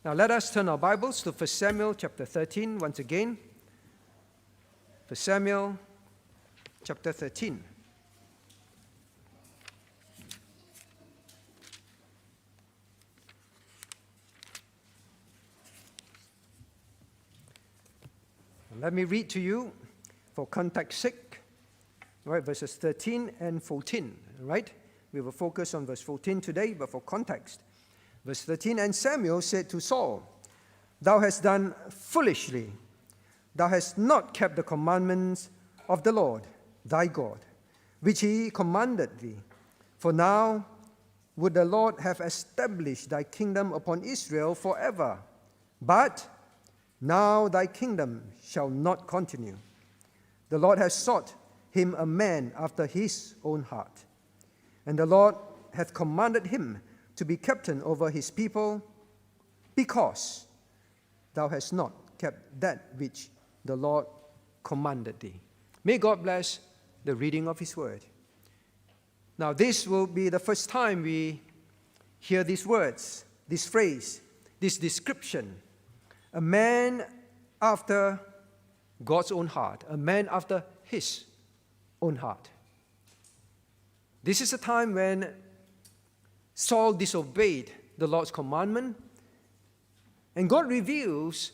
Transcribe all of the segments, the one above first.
Now let us turn our Bibles to 1 Samuel chapter 13 once again. 1 Samuel chapter 13. Let me read to you for context's sake, right, verses 13 and 14, right? We will focus on verse 14 today, but for context. Verse 13, and Samuel said to Saul, "Thou hast done foolishly. Thou hast not kept the commandments of the Lord, thy God, which he commanded thee. For now would the Lord have established thy kingdom upon Israel forever. But now thy kingdom shall not continue. The Lord has sought him a man after his own heart. And the Lord hath commanded him to be captain over his people, because thou hast not kept that which the Lord commanded thee." May God bless the reading of his word. Now, this will be the first time we hear these words, this phrase, this description. A man after God's own heart, a man after his own heart. This is a time when Saul disobeyed the Lord's commandment, and God reveals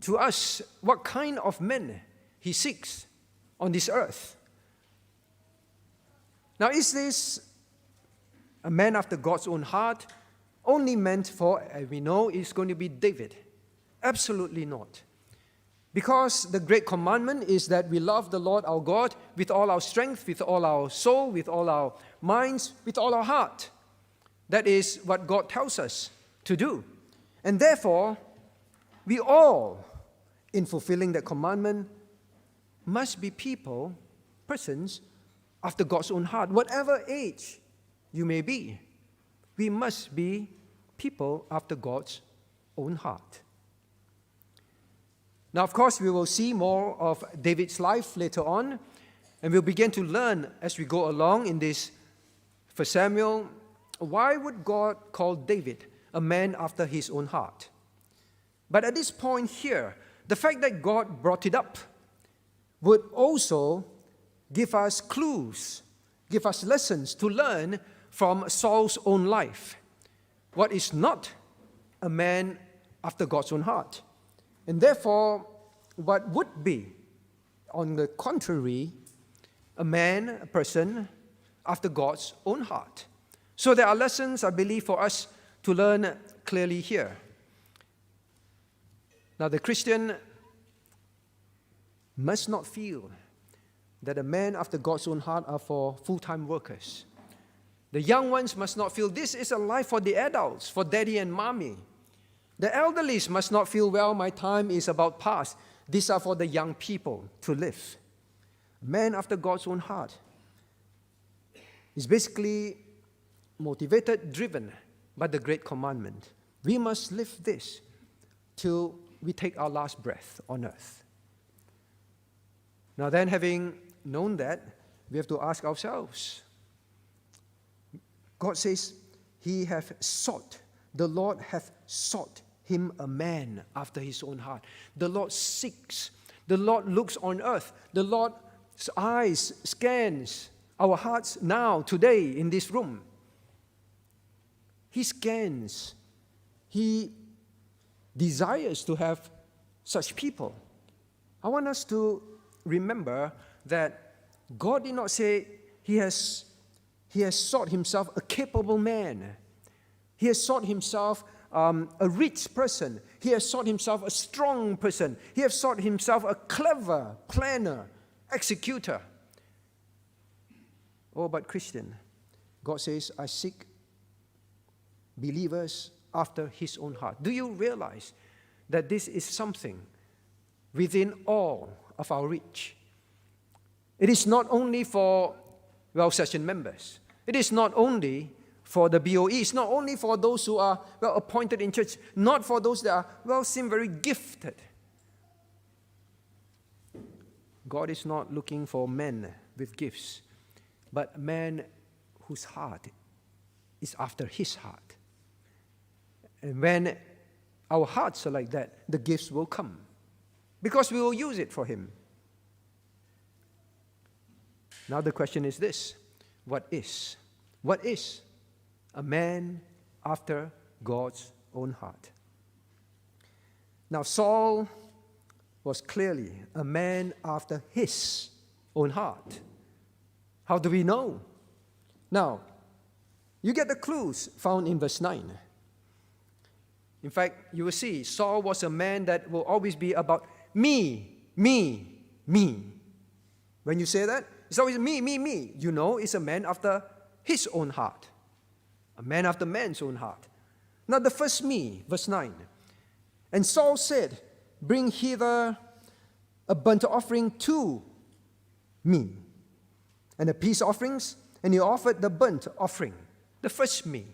to us what kind of men he seeks on this earth. Now, is this a man after God's own heart only meant for, as we know, is going to be David? Absolutely not. Because the great commandment is that we love the Lord our God with all our strength, with all our soul, with all our minds, with all our heart. That is what God tells us to do. And therefore, we all, in fulfilling that commandment, must be persons after God's own heart. Whatever age you may be, we must be people after God's own heart. Now, of course, we will see more of David's life later on, and we'll begin to learn as we go along in this 1 Samuel. Why would God call David a man after his own heart? But at this point here, the fact that God brought it up would also give us clues, give us lessons to learn from Saul's own life. What is not a man after God's own heart? And therefore, what would be, on the contrary, a person after God's own heart? So there are lessons, I believe, for us to learn clearly here. Now, the Christian must not feel that a man after God's own heart are for full-time workers. The young ones must not feel this is a life for the adults, for daddy and mommy. The elderly must not feel, well, my time is about past. These are for the young people to live. A man after God's own heart is basically motivated, driven by the great commandment. We must live this till we take our last breath on earth. Now then, having known that, we have to ask ourselves. God says, He hath sought, the Lord hath sought him a man after his own heart. The Lord seeks, the Lord looks on earth, the Lord's eyes scans our hearts now, today, in this room. He scans. He desires to have such people. I want us to remember that God did not say He has sought Himself a capable man. He has sought Himself a rich person. He has sought Himself a strong person. He has sought Himself a clever planner, executor. Oh, but Christian, God says, I seek believers after His own heart. Do you realize that this is something within all of our reach? It is not only for session members. It is not only for the BOE. It's not only for those who are appointed in church. Not for those that are seem very gifted. God is not looking for men with gifts, but men whose heart is after His heart. And when our hearts are like that, the gifts will come. Because we will use it for Him. Now the question is this: what is a man after God's own heart? Now Saul was clearly a man after his own heart. How do we know? Now, you get the clues found in verse 9. In fact, you will see Saul was a man that will always be about me, me, me. When you say that, it's always me, me, me. You know it's a man after his own heart. A man after man's own heart. Now the first me, verse 9. And Saul said, bring hither a burnt offering to me, and the peace offerings, and he offered the burnt offering, the first me.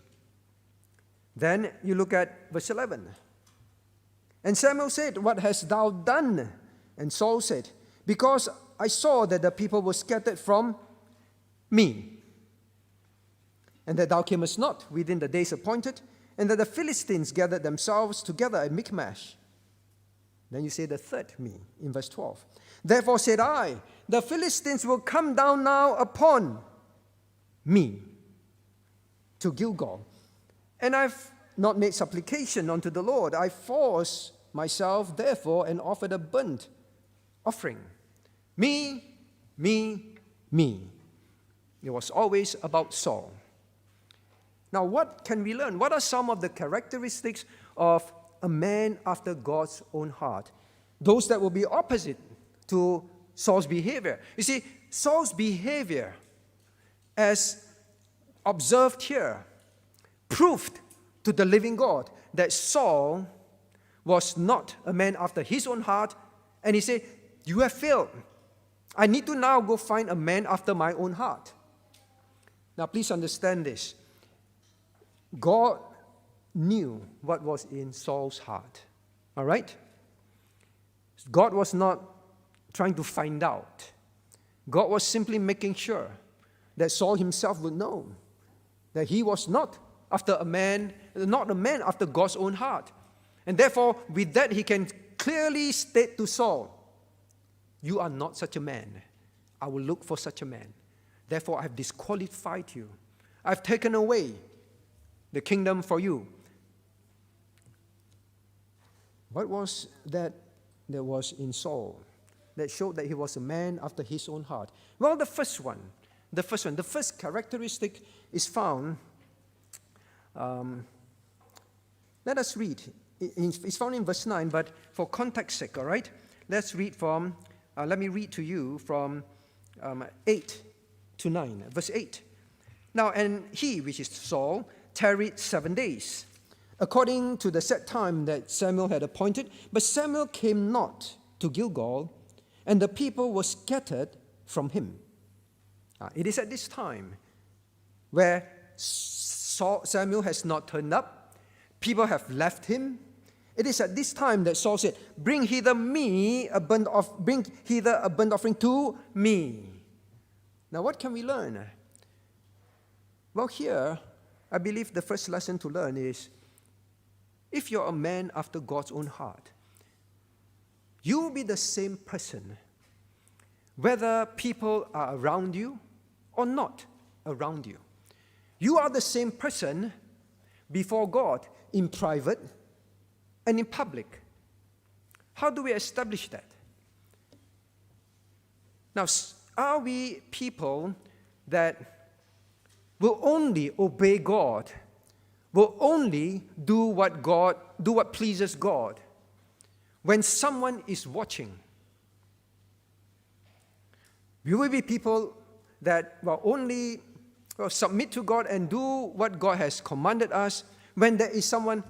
Then you look at verse 11. And Samuel said, what hast thou done? And Saul said, because I saw that the people were scattered from me, and that thou camest not within the days appointed, and that the Philistines gathered themselves together at Michmash. Then you say the third me in verse 12. Therefore said I, the Philistines will come down now upon me to Gilgal. And I've not made supplication unto the Lord. I forced myself, therefore, and offered a burnt offering. Me, me, me. It was always about Saul. Now, what can we learn? What are some of the characteristics of a man after God's own heart? Those that will be opposite to Saul's behavior. You see, Saul's behavior, as observed here, proved to the living God that Saul was not a man after his own heart. And he said, you have failed. I need to now go find a man after my own heart. Now, please understand this. God knew what was in Saul's heart. All right? God was not trying to find out. God was simply making sure that Saul himself would know that he was not a man after God's own heart. And therefore, with that, he can clearly state to Saul, you are not such a man. I will look for such a man. Therefore, I have disqualified you. I've taken away the kingdom for you. What was that there was in Saul that showed that he was a man after his own heart? Well, the first characteristic is found, let us read. It's found in verse 9, but for context sake, all right? Let me read to you from 8 to 9. Verse 8. Now, and he, which is Saul, tarried 7 days, according to the set time that Samuel had appointed. But Samuel came not to Gilgal, and the people were scattered from him. It is at this time where Samuel has not turned up, people have left him. It is at this time that Saul said, bring hither a burnt offering to me. Now, what can we learn? Well, here, I believe the first lesson to learn is, if you're a man after God's own heart, you will be the same person, whether people are around you or not around you. You are the same person before God in private and in public. How do we establish that? Now, are we people that will only obey God, will only do what pleases God when someone is watching? We will be people that will only submit to God and do what God has commanded us when there is someone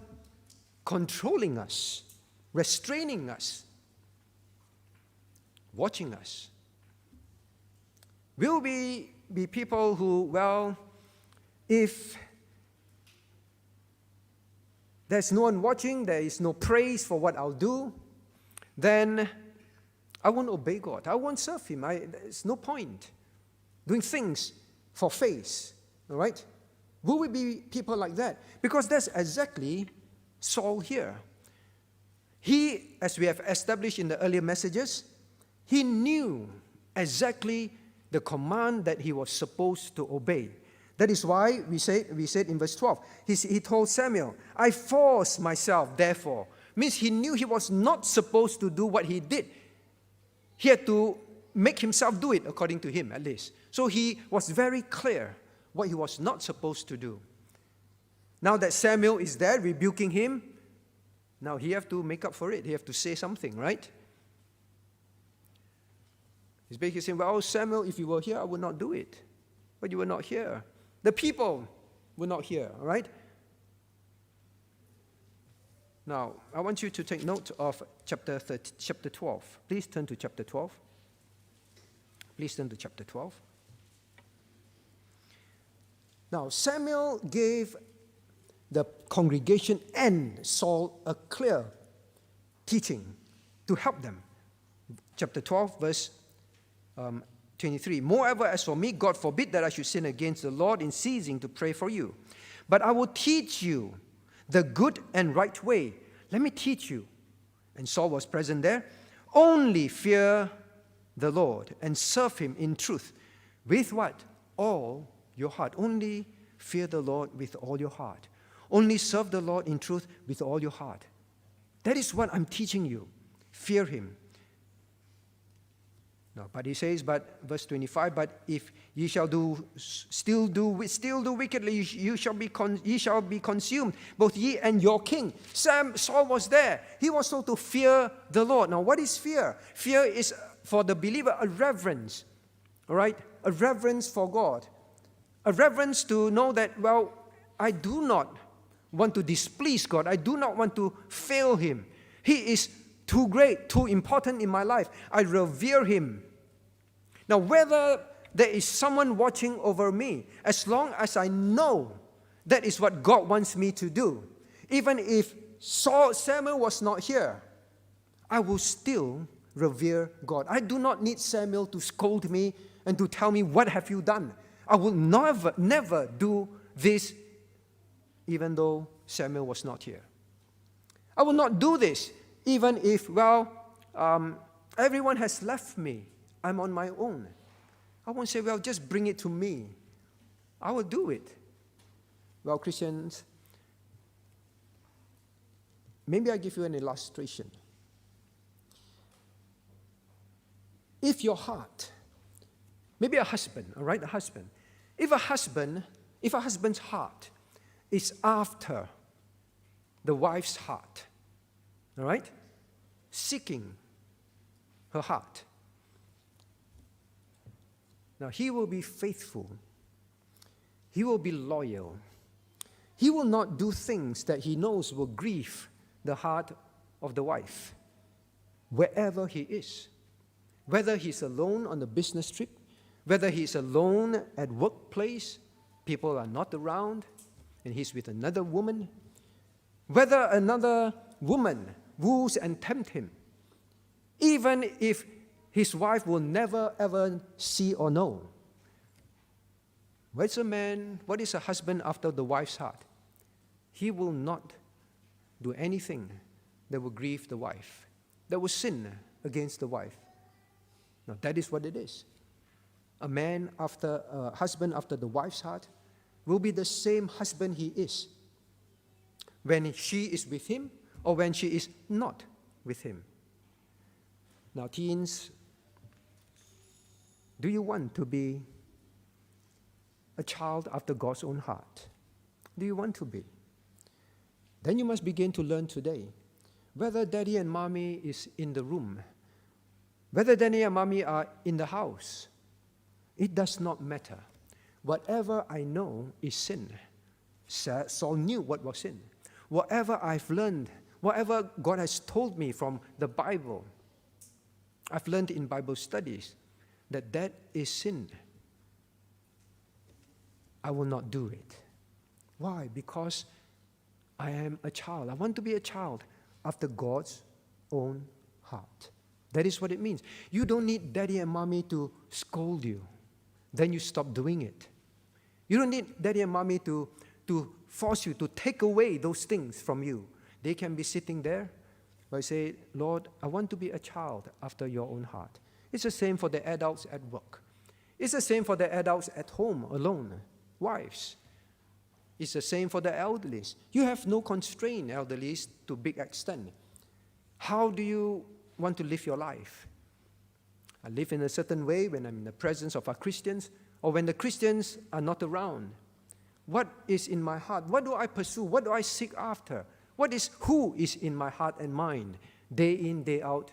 controlling us, restraining us, watching us. Will we be people who, well, if there's no one watching, there is no praise for what I'll do, then I won't obey God. I won't serve Him. There's no point doing things for face. All right? Will we be people like that? Because that's exactly Saul here. He, as we have established in the earlier messages, he knew exactly the command that he was supposed to obey. That is why we said in verse 12, he told Samuel, I force myself, therefore. Means he knew he was not supposed to do what he did. He had to make himself do it, according to him at least. So he was very clear what he was not supposed to do. Now that Samuel is there rebuking him, now he have to make up for it. He have to say something, right? He's basically saying, well, Samuel, if you were here, I would not do it. But you were not here. The people were not here, all right? Now, I want you to take note of chapter 12. Please turn to chapter 12. Please turn to chapter 12. Now, Samuel gave the congregation and Saul a clear teaching to help them. Chapter 12, verse 23. Moreover, as for me, God forbid that I should sin against the Lord in ceasing to pray for you. But I will teach you the good and right way. Let me teach you. And Saul was present there. Only fear the Lord and serve him in truth. With what? All your heart. Only fear the Lord with all your heart. Only serve the Lord in truth with all your heart. That is what I'm teaching you. Fear him. No, but he says, but verse 25, but if ye shall still do wickedly, ye shall be consumed, both ye and your king. Saul was there. He was told to fear the Lord. Now, what is fear? Fear is, for the believer, a reverence. All right? A reverence for God. A reverence to know that, well, I do not want to displease God. I do not want to fail him. He is too great, too important in my life. I revere him. Now, whether there is someone watching over me, as long as I know that is what God wants me to do, even if Samuel was not here, I will still revere God. I do not need Samuel to scold me and to tell me, what have you done? I will never do this, even though Samuel was not here. I will not do this, even if, everyone has left me. I'm on my own. I won't say, just bring it to me. I will do it. Well, Christians, maybe I give you an illustration. If your heart, maybe a husband, all right, a husband. If a husband's heart is after the wife's heart, all right, seeking her heart, now, he will be faithful. He will be loyal. He will not do things that he knows will grieve the heart of the wife, wherever he is. Whether he's alone on a business trip, whether he's alone at workplace, people are not around, and he's with another woman, whether another woman woos and tempts him, even if his wife will never ever see or know. What is a husband after the wife's heart? He will not do anything that will grieve the wife, that will sin against the wife. Now, that is what it is. A husband after the wife's heart will be the same husband he is when she is with him or when she is not with him. Now, teens, do you want to be a child after God's own heart? Do you want to be? Then you must begin to learn today. Whether daddy and mommy is in the room, whether daddy and mommy are in the house, it does not matter. Whatever I know is sin. Saul knew what was sin. Whatever I've learned, whatever God has told me from the Bible, I've learned in Bible studies, that is sin. I will not do it. Why? Because I am a child. I want to be a child after God's own heart. That is what it means. You don't need daddy and mommy to scold you. Then you stop doing it. You don't need daddy and mommy to force you to take away those things from you. They can be sitting there I say, Lord, I want to be a child after your own heart. It's the same for the adults at work. It's the same for the adults at home alone, wives. It's the same for the elderlies. You have no constraint, elderlies, to big extent. How do you want to live your life? I live in a certain way when I'm in the presence of our Christians, or when the Christians are not around. What is in my heart? What do I pursue? What do I seek after? Who is in my heart and mind, day in, day out?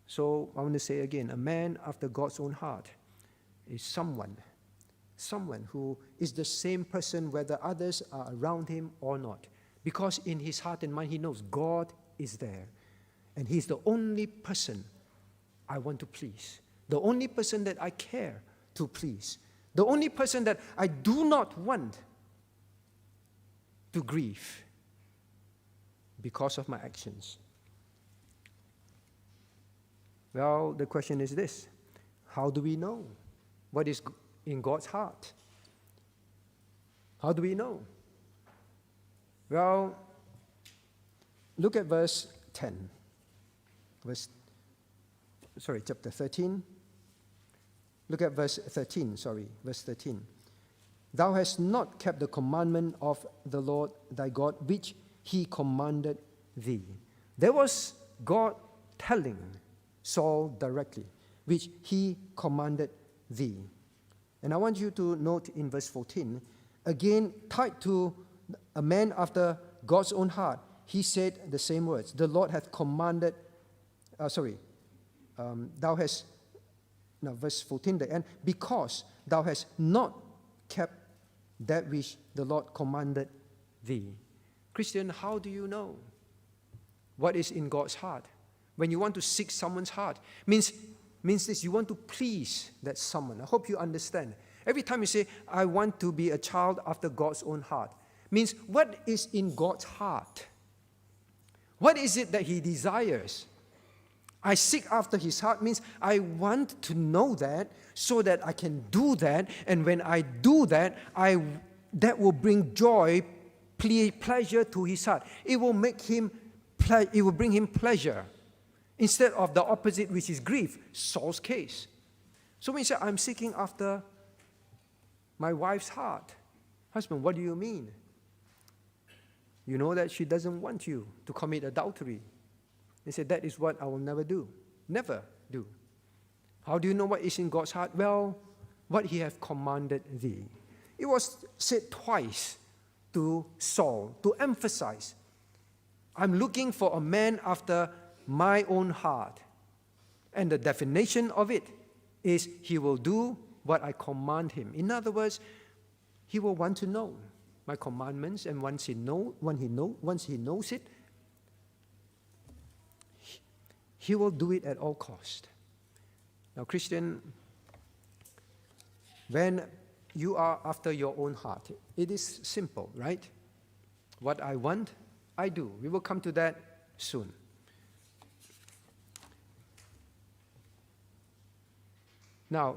So I want to say again, a man after God's own heart is someone who is the same person whether others are around him or not. Because in his heart and mind, he knows God is there. And he's the only person I want to please. The only person that I care to please. The only person that I do not want to grieve because of my actions. Well, the question is this: how do we know what is in God's heart? How do we know? Well, look at verse 10. Chapter 13. Look at verse 13, verse 13. Thou hast not kept the commandment of the Lord thy God, which he commanded thee. There was God telling Saul directly, which he commanded thee. And I want you to note in verse 14, again, tied to a man after God's own heart, he said the same words. The Lord hath commanded, verse 14, the end, because thou hast not kept that which the Lord commanded thee. Christian, how do you know what is in God's heart? When you want to seek someone's heart, means this, you want to please that someone. I hope you understand. Every time you say, I want to be a child after God's own heart, means what is in God's heart? What is it that he desires? I seek after his heart means I want to know that so that I can do that. And when I do that, that will bring joy, pleasure to his heart. It will bring him pleasure instead of the opposite, which is grief, Saul's case. So when you say, I'm seeking after my wife's heart, husband, what do you mean? You know that she doesn't want you to commit adultery. They said, that is what I will never do. Never do. How do you know what is in God's heart? Well, what he hath commanded thee. It was said twice to Saul to emphasize, I'm looking for a man after my own heart. And the definition of it is he will do what I command him. In other words, he will want to know my commandments, and once he knows it, he will do it at all cost. Now, Christian, when you are after your own heart, it is simple, right? What I want, I do. We will come to that soon. Now,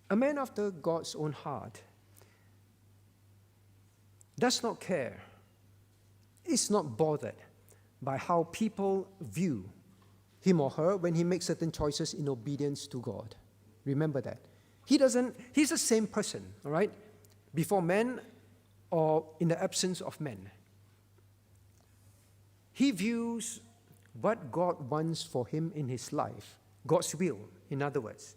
a man after God's own heart does not care, is not bothered by how people view him or her when he makes certain choices in obedience to God. Remember that. He's the same person, all right, before men or in the absence of men. He views what God wants for him in his life, God's will, in other words,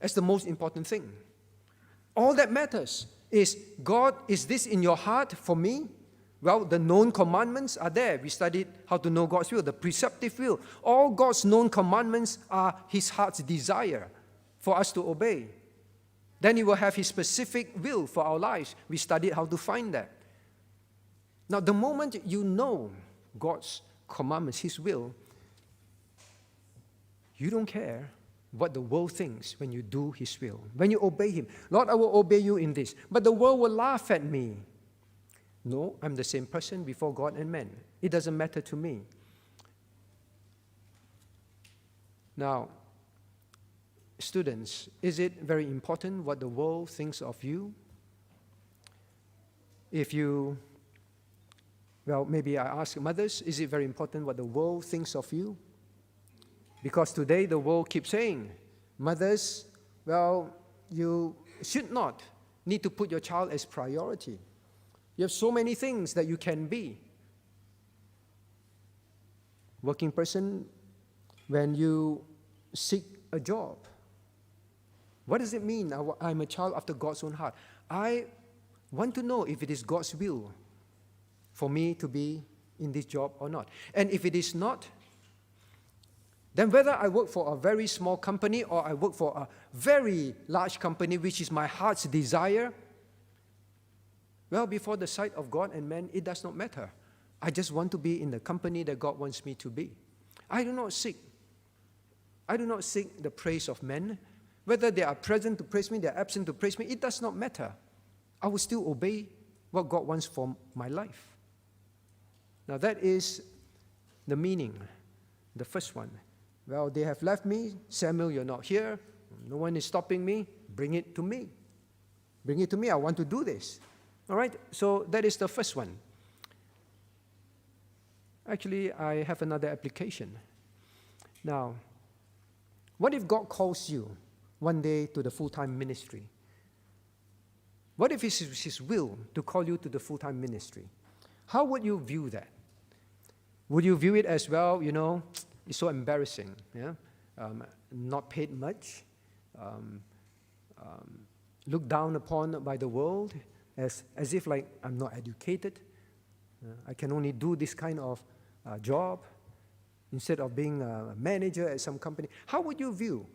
as the most important thing. All that matters is, God, is this in your heart for me? Well, the known commandments are there. We studied how to know God's will, the preceptive will. All God's known commandments are his heart's desire for us to obey. Then he will have his specific will for our lives. We studied how to find that. Now, the moment you know God's commandments, his will, you don't care what the world thinks when you do his will. When you obey him, Lord, I will obey you in this, but the world will laugh at me. No, I'm the same person before God and men. It doesn't matter to me. Now, students, is it very important what the world thinks of you? if you, well, maybe I ask mothers, is it very important what the world thinks of you? Because today the world keeps saying, mothers, well, you should not need to put your child as priority. You have so many things that you can be. Working person, when you seek a job, what does it mean? I'm a child after God's own heart. I want to know if it is God's will for me to be in this job or not. And if it is not, then whether I work for a very small company or I work for a very large company, which is my heart's desire, well, before the sight of God and man, it does not matter. I just want to be in the company that God wants me to be. I do not seek the praise of men. Whether they are present to praise me, they are absent to praise me, it does not matter. I will still obey what God wants for my life. Now that is the meaning, the first one. Well, they have left me. Samuel, you're not here. No one is stopping me. Bring it to me. Bring it to me. I want to do this. All right? So that is the first one. Actually, I have another application. Now, what if God calls you one day to the full-time ministry? What if it's His will to call you to the full-time ministry? How would you view that? Would you view it as, well, it's so embarrassing, yeah? Not paid much, looked down upon by the world, as if like I'm not educated, I can only do this kind of job instead of being a manager at some company. How would you view?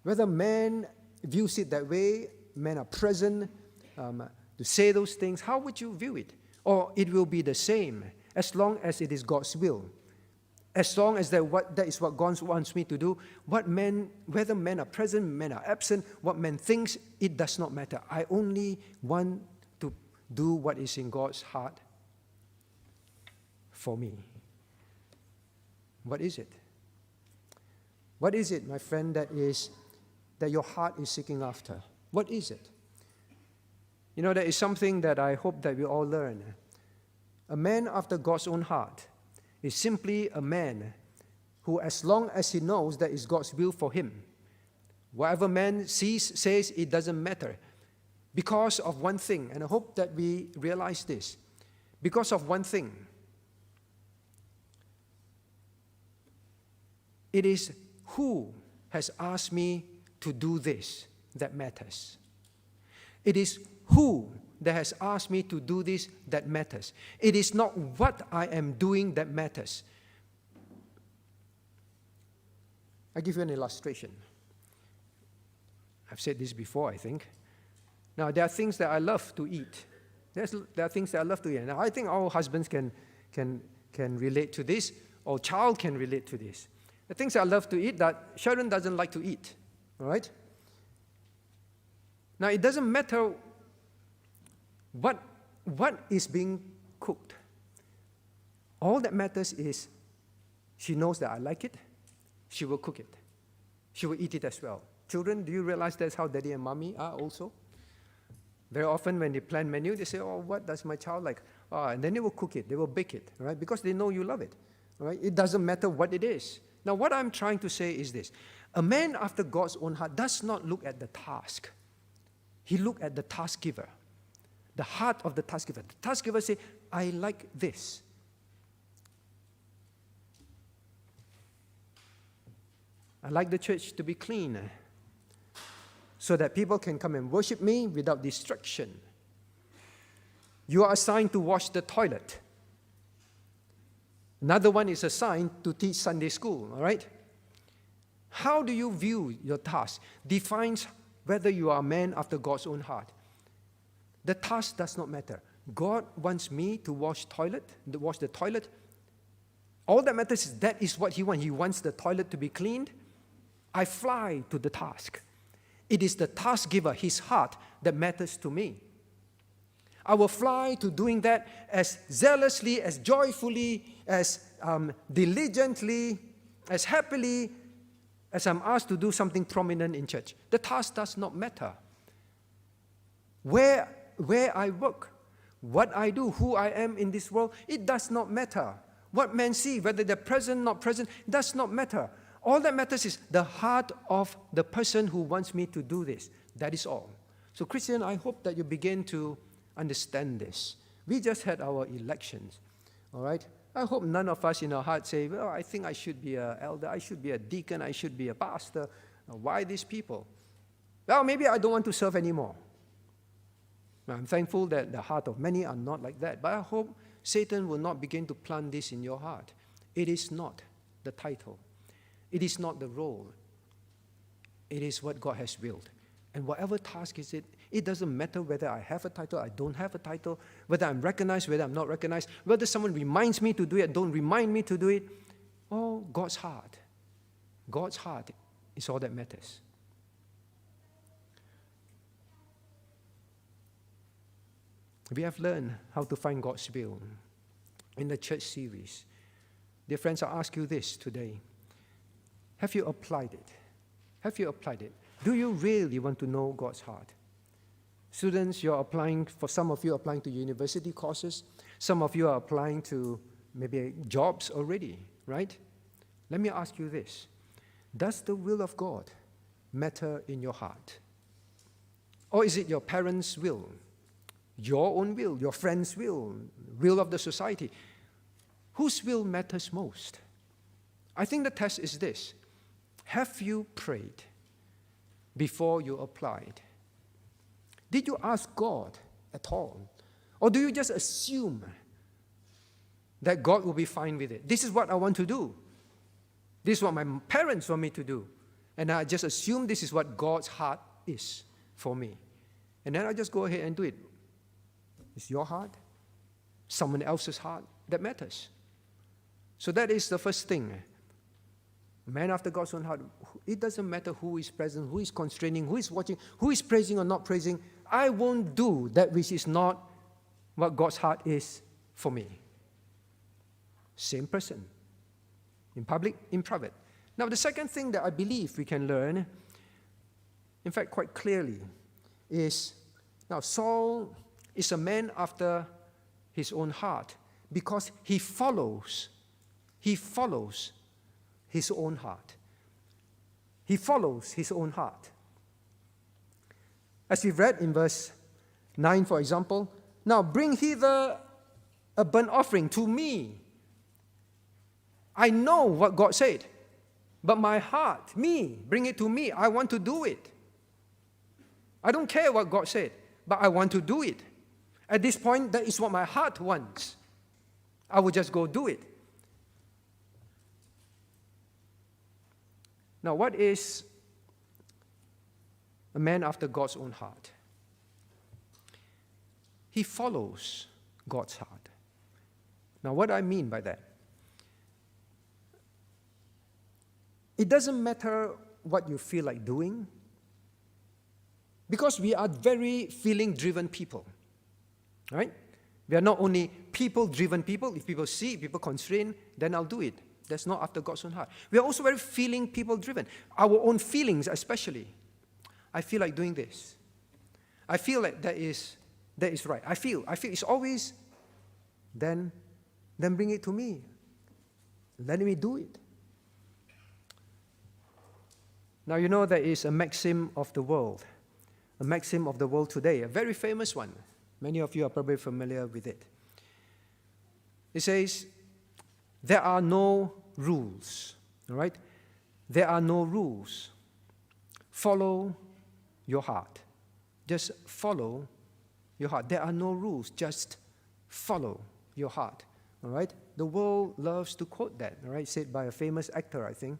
Whether man views it that way, men are present to say those things, how would you view it? Or it will be the same as long as it is God's will. As long as that is what God wants me to do, whether men are present, men are absent, what men thinks, it does not matter. I only want to do what is in God's heart for me. What is it? What is it, my friend, that your heart is seeking after? What is it? That is something that I hope that we all learn. A man after God's own heart is simply a man who, as long as he knows that is God's will for him, whatever man says, it doesn't matter. Because of one thing, and I hope that we realize this, because of one thing, it is who has asked me to do this that matters. It is who that has asked me to do this that matters. It is not what I am doing that matters. I'll give you an illustration. I've said this before, I think. Now, there are things that I love to eat. There are things that I love to eat. Now, I think all husbands can relate to this, or child can relate to this. The things that I love to eat that Sharon doesn't like to eat. All right? Now, it doesn't matter what is being cooked. All that matters is she knows that I like it. She will cook it. She will eat it as well. Children, do you realize that's how daddy and mommy are also? Very often when they plan menu, they say, oh, what does my child like? Oh, and then they will cook it. They will bake it, right? Because they know you love it, right? It doesn't matter what it is. Now, what I'm trying to say is this. A man after God's own heart does not look at the task. He looks at the task giver. The heart of the task giver. The task giver says, I like this. I like the church to be clean so that people can come and worship me without distraction. You are assigned to wash the toilet. Another one is assigned to teach Sunday school, all right? How do you view your task defines whether you are a man after God's own heart. The task does not matter. God wants me to wash the toilet. All that matters is that is what He wants. He wants the toilet to be cleaned. I fly to the task. It is the task giver, His heart, that matters to me. I will fly to doing that as zealously, as joyfully, as diligently, as happily as I'm asked to do something prominent in church. The task does not matter. Where I work, what I do, who I am in this world, it does not matter. What men see, whether they're present, not present, does not matter. All that matters is the heart of the person who wants me to do this. That is all. So Christian, I hope that you begin to understand this. We just had our elections, all right? I hope none of us in our heart say, well, I think I should be an elder, I should be a deacon, I should be a pastor. Why these people? Well, maybe I don't want to serve anymore. I'm thankful that the heart of many are not like that. But I hope Satan will not begin to plant this in your heart. It is not the title. It is not the role. It is what God has willed. And whatever task is it, it doesn't matter whether I have a title, I don't have a title, whether I'm recognized, whether I'm not recognized, whether someone reminds me to do it, don't remind me to do it. Oh, God's heart. God's heart is all that matters. We have learned how to find God's will in the church series. Dear friends, I ask you this today. Have you applied it? Have you applied it? Do you really want to know God's heart? Students, you're applying, for some of you are applying to university courses. Some of you are applying to maybe jobs already, right? Let me ask you this. Does the will of God matter in your heart? Or is it your parents' will? Your own will, your friend's will of the society? Whose will matters most? I think the test is this. Have you prayed before you applied? Did you ask God at all? Or do you just assume that God will be fine with it? This is what I want to do. This is what my parents want me to do. And I just assume this is what God's heart is for me. And then I just go ahead and do it. It's your heart, someone else's heart that matters. So that is the first thing. Man after God's own heart. It doesn't matter who is present, who is constraining, who is watching, who is praising or not praising. I won't do that which is not what God's heart is for me. Same person. In public, in private. Now the second thing that I believe we can learn, in fact quite clearly, is now Saul is a man after his own heart because he follows his own heart. He follows his own heart. As we've read in verse 9, for example, now bring hither a burnt offering to me. I know what God said, but my heart, bring it to me. I want to do it. I don't care what God said, but I want to do it. At this point, that is what my heart wants. I will just go do it. Now, what is a man after God's own heart? He follows God's heart. Now, what do I mean by that? It doesn't matter what you feel like doing, because we are very feeling-driven people, right? We are not only people-driven people. If people see, people constrain, then I'll do it. That's not after God's own heart. We are also very feeling people-driven. Our own feelings especially. I feel like doing this. I feel like that is right. I feel it's always, then bring it to me. Let me do it. Now, you know there is a maxim of the world today, a very famous one. Many of you are probably familiar with it. It says, there are no rules, all right? There are no rules. Follow your heart. Just follow your heart. There are no rules. Just follow your heart, all right? The world loves to quote that, all right? Said by a famous actor, I think.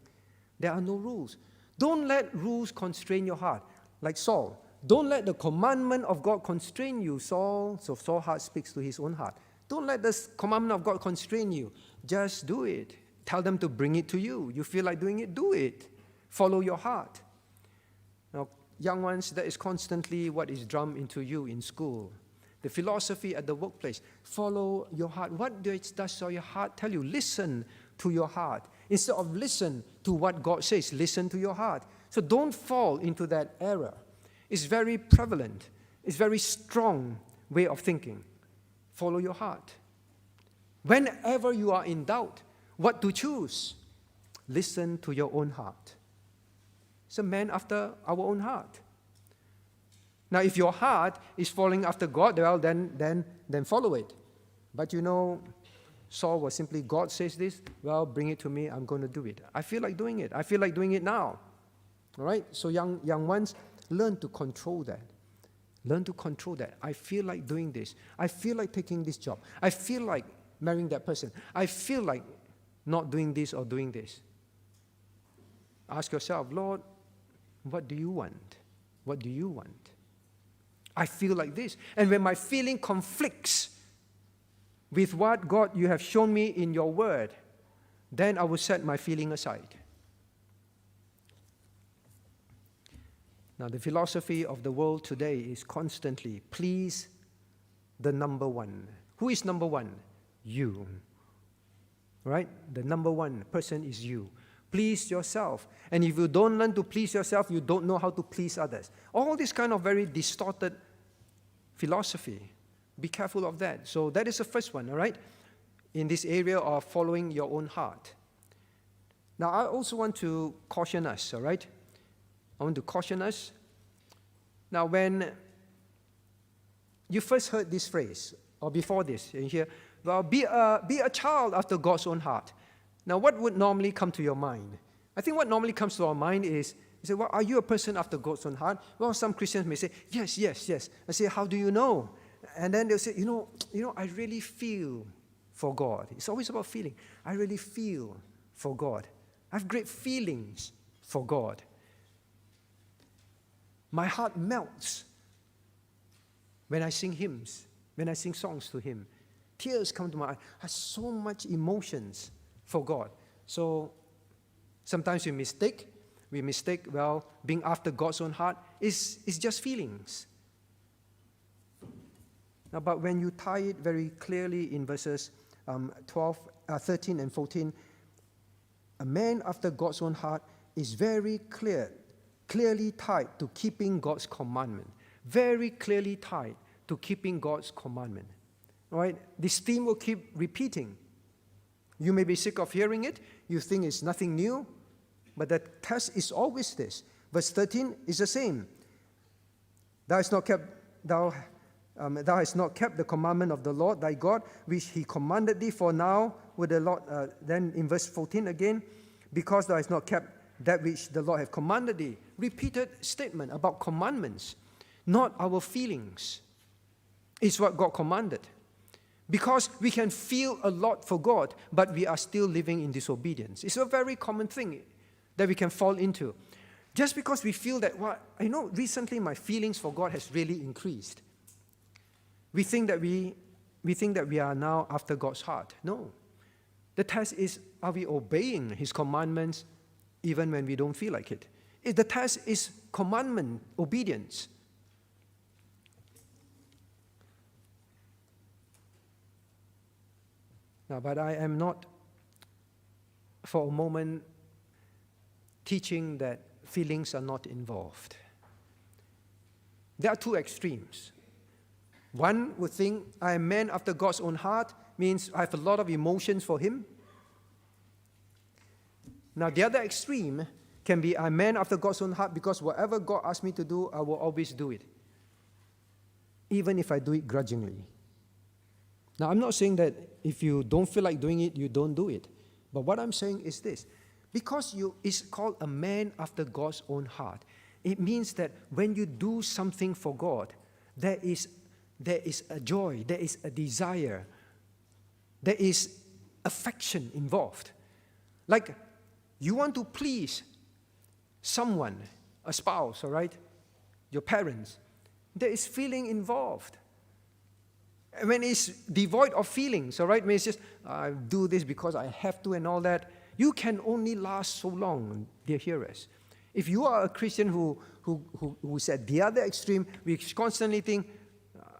There are no rules. Don't let rules constrain your heart. Like Saul. Don't let the commandment of God constrain you, Saul. So Saul's heart speaks to his own heart. Don't let this commandment of God constrain you. Just do it. Tell them to bring it to you. You feel like doing it, do it. Follow your heart. Now, young ones, that is constantly what is drummed into you in school. The philosophy at the workplace. Follow your heart. What does your heart tell you? Listen to your heart. Instead of listen to what God says, listen to your heart. So don't fall into that error. It's very prevalent. It's very strong way of thinking. Follow your heart. Whenever you are in doubt what to choose, listen to your own heart. It's a man after our own heart. Now, if your heart is following after God, well, then follow it. But you know, Saul was simply, God says this, well, bring it to me, I'm going to do it. I feel like doing it. I feel like doing it now. All right? So young ones, learn to control that. Learn to control that. I feel like doing this. I feel like taking this job. I feel like marrying that person. I feel like not doing this or doing this. Ask yourself, Lord, what do you want? What do you want? I feel like this. And when my feeling conflicts with what, God, you have shown me in your word, then I will set my feeling aside. Now, the philosophy of the world today is constantly, please the number one. Who is number one? You. Right? The number one person is you. Please yourself. And if you don't learn to please yourself, you don't know how to please others. All this kind of very distorted philosophy. Be careful of that. So that is the first one, all right? In this area of following your own heart. Now, I also want to caution us, all right? I want to caution us. Now, when you first heard this phrase, or before this, you hear, well, be a child after God's own heart. Now, what would normally come to your mind? I think what normally comes to our mind is, you say, well, are you a person after God's own heart? Well, some Christians may say, yes, yes, yes. I say, how do you know? And then they'll say, you know, I really feel for God. It's always about feeling. I really feel for God. I have great feelings for God. My heart melts when I sing hymns, when I sing songs to Him. Tears come to my eyes. I have so much emotions for God. So sometimes we mistake, well, being after God's own heart is just feelings. Now, but when you tie it very clearly in verses 13 and 14, a man after God's own heart is very clearly tied to keeping God's commandment. Very clearly tied to keeping God's commandment. All right? This theme will keep repeating. You may be sick of hearing it. You think it's nothing new. But the test is always this. Verse 13 is the same. Thou hast not kept the commandment of the Lord thy God, which He commanded thee. For now, with the Lord, then in verse 14 again, because thou hast not kept that which the Lord hath commanded thee. Repeated statement about commandments, not our feelings. It's what God commanded. Because we can feel a lot for God, but we are still living in disobedience. It's a very common thing that we can fall into. Just because we feel that, well, I know recently my feelings for God has really increased. We think that we are now after God's heart. No. The test is, are we obeying His commandments even when we don't feel like it? The test is commandment, obedience. Now, but I am not for a moment teaching that feelings are not involved. There are two extremes. One would think, I am man after God's own heart, means I have a lot of emotions for Him. Now, the other extreme can be, I'm man after God's own heart because whatever God asks me to do, I will always do it, even if I do it grudgingly. Now, I'm not saying that if you don't feel like doing it, you don't do it. But what I'm saying is this. Because it's called a man after God's own heart, it means that when you do something for God, there is a joy, there is a desire, there is affection involved. Like, you want to please someone, a spouse, all right? Your parents. There is feeling involved. When it's devoid of feelings, all right? When it's just, I do this because I have to and all that, you can only last so long, dear hearers. If you are a Christian who is at the other extreme, we constantly think,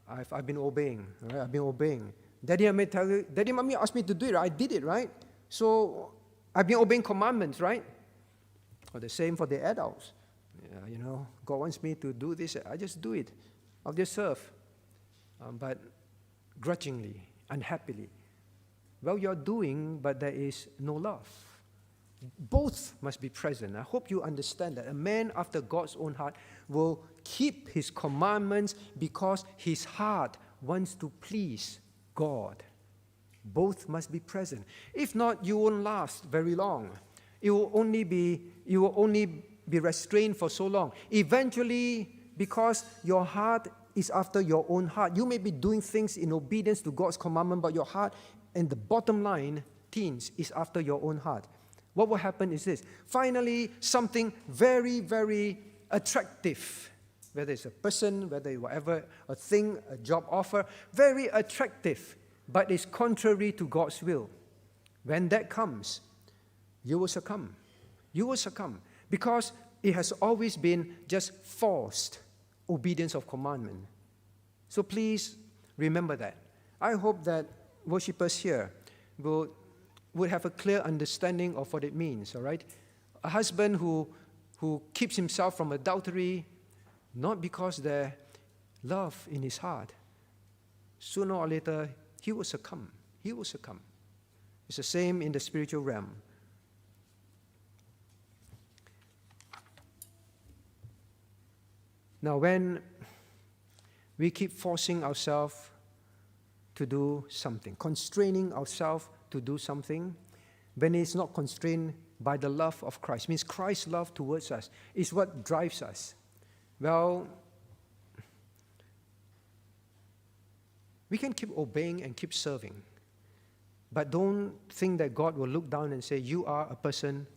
I've been obeying, right? I've been obeying. Daddy may tell you, Daddy, Mommy asked me to do it, I did it, right? So I've been obeying commandments, right? Or the same for the adults. Yeah, God wants me to do this, I just do it. I'll just serve. But grudgingly, unhappily. Well, you're doing, but there is no love. Both must be present. I hope you understand that a man after God's own heart will keep his commandments because his heart wants to please God. Both must be present. If not, you won't last very long. You will only be restrained for so long. Eventually, because your heart is after your own heart, you may be doing things in obedience to God's commandment, but your heart, and the bottom line, teens, is after your own heart. What will happen is this. Finally, something very, very attractive, whether it's a person, whether it's whatever, a thing, a job offer, very attractive, but it's contrary to God's will. When that comes, you will succumb. You will succumb because it has always been just forced obedience of commandment. So please remember that. I hope that worshippers here would have a clear understanding of what it means, all right? A husband who keeps himself from adultery, not because there's love in his heart, sooner or later, he will succumb. He will succumb. It's the same in the spiritual realm. Now, when we keep forcing ourselves to do something, constraining ourselves to do something, when it's not constrained by the love of Christ, means Christ's love towards us is what drives us. Well, we can keep obeying and keep serving, but don't think that God will look down and say, you are a person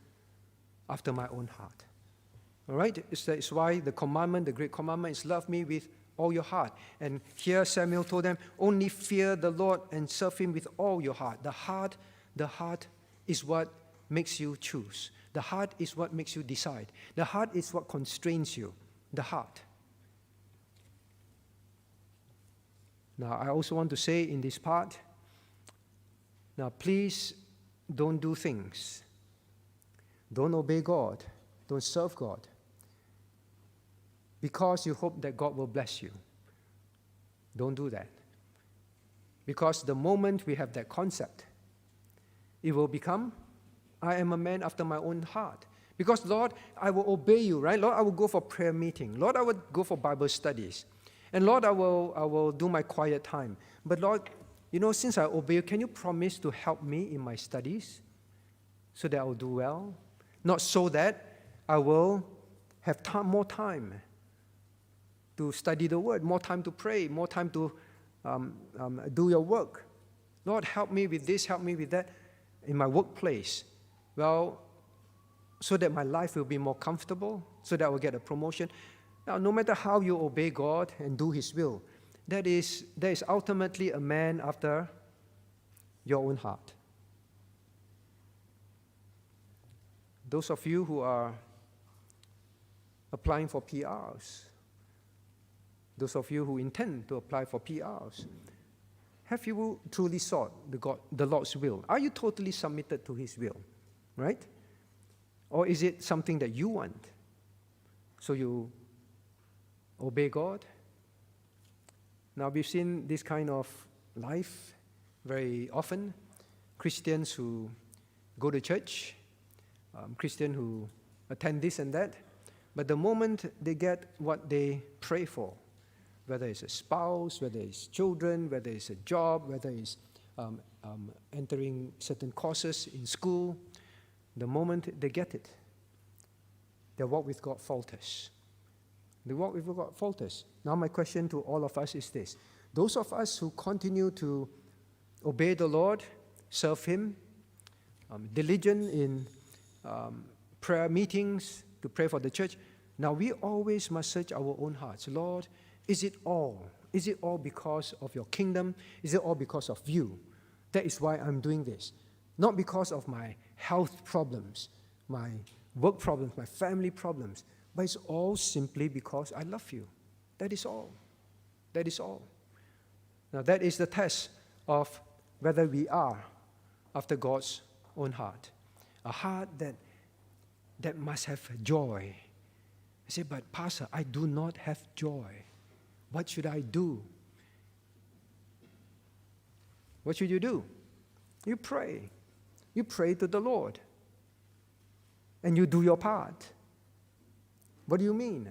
after my own heart. All right? It's why the commandment, the great commandment, is love me with all your heart. And here Samuel told them, only fear the Lord and serve him with all your heart. The heart is what makes you choose. The heart is what makes you decide. The heart is what constrains you. The heart. Now, I also want to say in this part, now please don't do things. Don't obey God. Don't serve God because you hope that God will bless you. Don't do that. Because the moment we have that concept, it will become, I am a man after my own heart. Because, Lord, I will obey you, right? Lord, I will go for prayer meeting. Lord, I will go for Bible studies. And Lord, I will do my quiet time. But Lord, since I obey you, can you promise to help me in my studies so that I will do well? Not so that I will have more time to study the word, more time to pray, more time to do your work. Lord, help me with this, help me with that in my workplace. Well, so that my life will be more comfortable, so that I will get a promotion. Now, no matter how you obey God and do His will, that is ultimately a man after your own heart. Those of you who are applying for PRs, those of you who intend to apply for PRs, have you truly sought the Lord's will? Are you totally submitted to His will, right? Or is it something that you want? So you obey God? Now, we've seen this kind of life very often. Christians who go to church, Christians who attend this and that, but the moment they get what they pray for, whether it's a spouse, whether it's children, whether it's a job, whether it's entering certain courses in school, the moment they get it, their walk with God falters. The walk with God falters. Now my question to all of us is this. Those of us who continue to obey the Lord, serve Him, diligent in prayer meetings, to pray for the church, now we always must search our own hearts. Lord, is it all? Is it all because of your kingdom? Is it all because of you? That is why I'm doing this. Not because of my health problems, my work problems, my family problems, but it's all simply because I love you. That is all. That is all. Now that is the test of whether we are after God's own heart. A heart that must have joy. I say, but Pastor, I do not have joy. What should I do? what should you do? You pray. You pray to the Lord. And you do your part. What do you mean?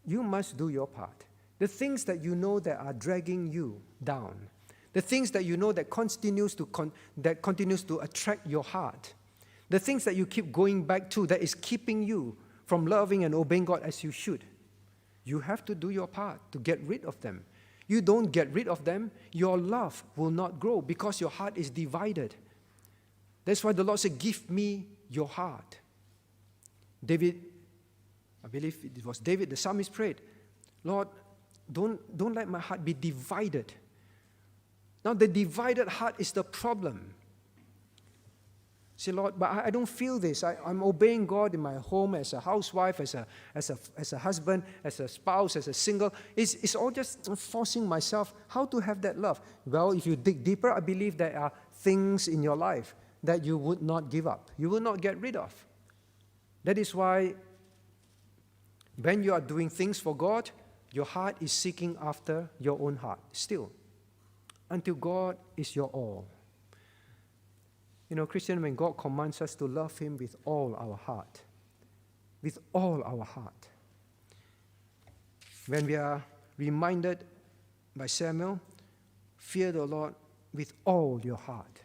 You must do your part. The things that you know that are dragging you down, the things that you know that continues to attract your heart, the things that you keep going back to that is keeping you from loving and obeying God as you should, you have to do your part to get rid of them. You don't get rid of them, your love will not grow because your heart is divided. That's why the Lord said, give me your heart. David, I believe it was David, the psalmist prayed, Lord, don't let my heart be divided. Now, the divided heart is the problem. Say, Lord, but I don't feel this. I'm obeying God in my home as a housewife, as a husband, as a spouse, as a single. It's all just forcing myself. How to have that love? Well, if you dig deeper, I believe there are things in your life that you would not give up. You will not get rid of. That is why when you are doing things for God, your heart is seeking after your own heart still, until God is your all. You know, Christian, when God commands us to love Him with all our heart, with all our heart, when we are reminded by Samuel, fear the Lord with all your heart.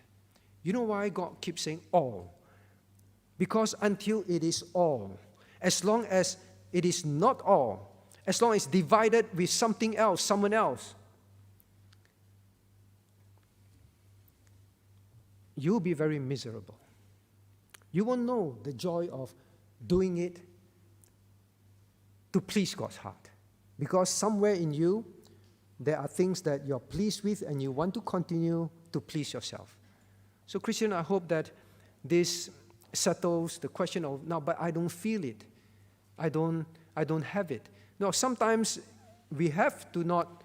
You know why God keeps saying all? Because until it is all, as long as it is not all, as long as it's divided with something else, someone else, you'll be very miserable. You won't know the joy of doing it to please God's heart. Because somewhere in you, there are things that you're pleased with and you want to continue to please yourself. So, Christian, I hope that this settles the question of, no, but I don't feel it. I don't have it. No, sometimes we have to not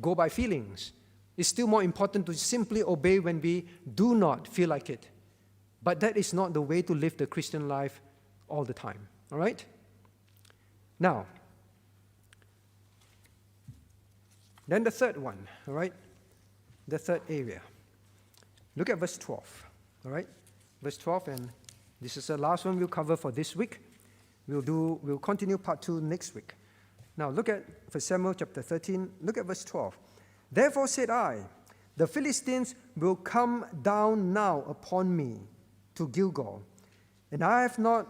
go by feelings. It's still more important to simply obey when we do not feel like it. But that is not the way to live the Christian life all the time. All right? Now, then the third one, all right? The third area. Look at verse 12, all right? Verse 12, and this is the last one we'll cover for this week. We'll continue part 2 next week. Now, look at 1 Samuel chapter 13. Look at verse 12. Therefore said I, the Philistines will come down now upon me to Gilgal, and I have not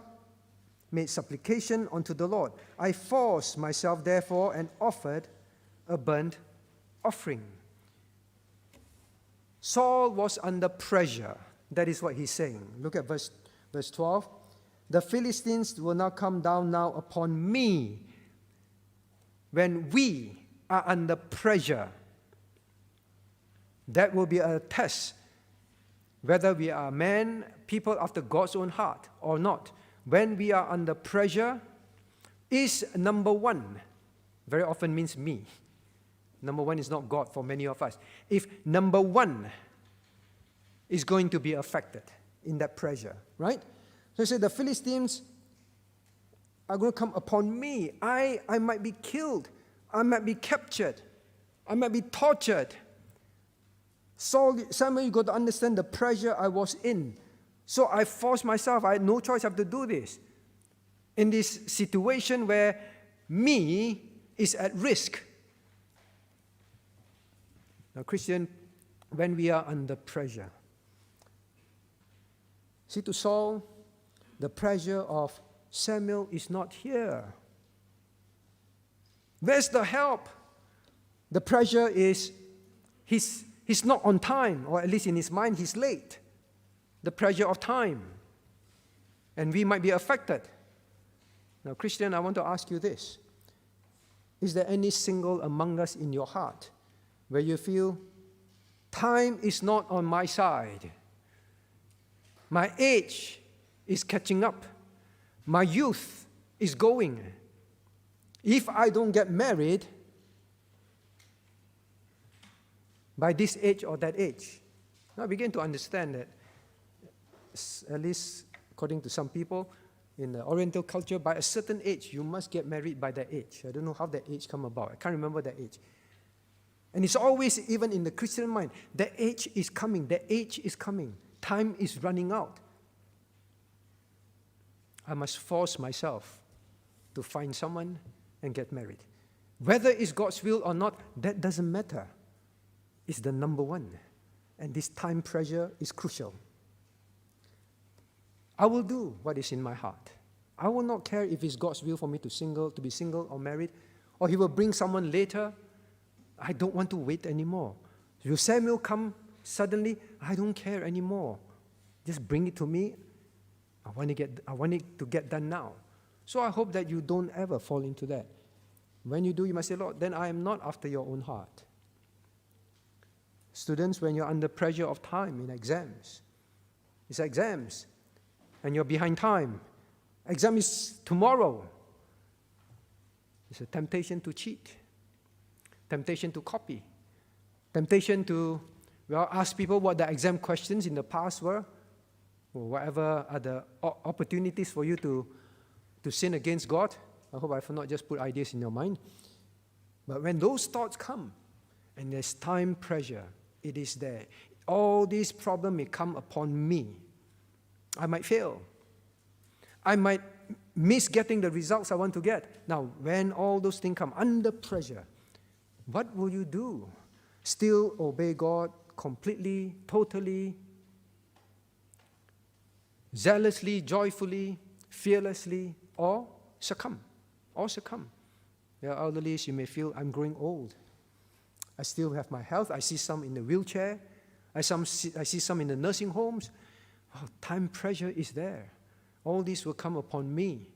made supplication unto the Lord. I forced myself therefore and offered a burnt offering. Saul was under pressure. That is what he's saying. Look at verse 12. The Philistines will now come down now upon me. When we are under pressure, that will be a test whether we are men, people after God's own heart or not. When we are under pressure, is number one, very often means me. Number one is not God for many of us. If number one is going to be affected in that pressure, right? So he said, the Philistines are going to come upon me. I might be killed. I might be captured. I might be tortured. Samuel, you got to understand the pressure I was in. So I forced myself. I had no choice. I have to do this. In this situation where me is at risk. Now, Christian, when we are under pressure, see, to Saul, the pressure of Samuel is not here. Where's the help? The pressure is he's not on time, or at least in his mind, he's late. The pressure of time. And we might be affected. Now, Christian, I want to ask you this. Is there any single among us in your heart where you feel time is not on my side? My age is catching up. My youth is going. If I don't get married by this age or that age, I begin to understand that, at least according to some people, in the Oriental culture, by a certain age, you must get married by that age. I don't know how that age come about. I can't remember that age. And it's always, even in the Christian mind, the age is coming, the age is coming. Time is running out. I must force myself to find someone and get married. Whether it's God's will or not, that doesn't matter. It's the number one. And this time pressure is crucial. I will do what is in my heart. I will not care if it's God's will for me to be single or married, or He will bring someone later. I don't want to wait anymore. Will Samuel come suddenly? I don't care anymore. Just bring it to me. I want it to get done now. So I hope that you don't ever fall into that. When you do, you must say, Lord, then I am not after your own heart. Students, when you're under pressure of time in exams, it's exams, and you're behind time. Exam is tomorrow. It's a temptation to cheat, temptation to copy, temptation to ask people what the exam questions in the past were, or whatever are the opportunities for you to sin against God. I hope I've not just put ideas in your mind. But when those thoughts come, and there's time pressure, it is there. All these problems may come upon me. I might fail. I might miss getting the results I want to get. Now, when all those things come under pressure, what will you do? Still obey God completely, totally, zealously, joyfully, fearlessly, or succumb? Or succumb. There are elderlies, you may feel, I'm growing old. I still have my health. I see some in the wheelchair. I see some in the nursing homes. Oh, time pressure is there. All this will come upon me.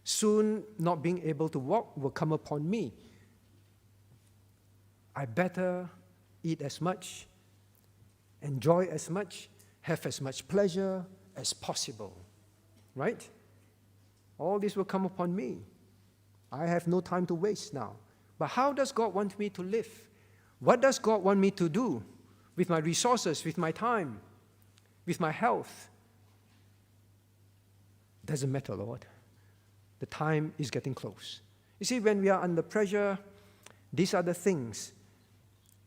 Soon, not being able to walk will come upon me. I better eat as much, enjoy as much, have as much pleasure as possible. Right? All this will come upon me. I have no time to waste now. But how does God want me to live? What does God want me to do with my resources, with my time, with my health? Doesn't matter, Lord. The time is getting close. You see, when we are under pressure, these are the things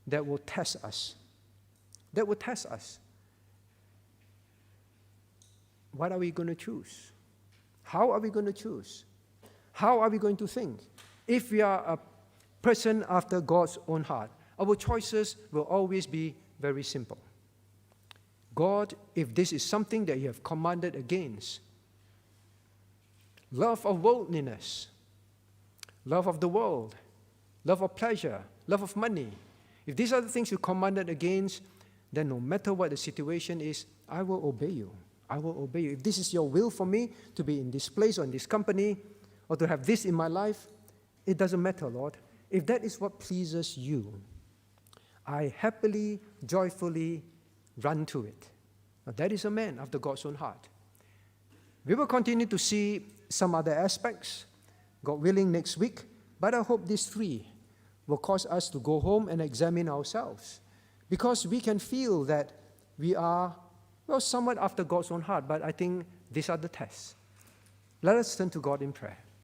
that will test us. That will test us. What are we going to choose? How are we going to choose? How are we going to think? If we are a person after God's own heart, our choices will always be very simple. God, if this is something that you have commanded against, love of worldliness, love of the world, love of pleasure, love of money, if these are the things you commanded against, then no matter what the situation is, I will obey you. I will obey you. If this is your will for me to be in this place or in this company or to have this in my life, it doesn't matter, Lord. If that is what pleases you, I happily, joyfully run to it. Now, that is a man after God's own heart. We will continue to see some other aspects, God willing, next week, but I hope these three will cause us to go home and examine ourselves, because we can feel that we are, somewhat after God's own heart, but I think these are the tests. Let us turn to God in prayer.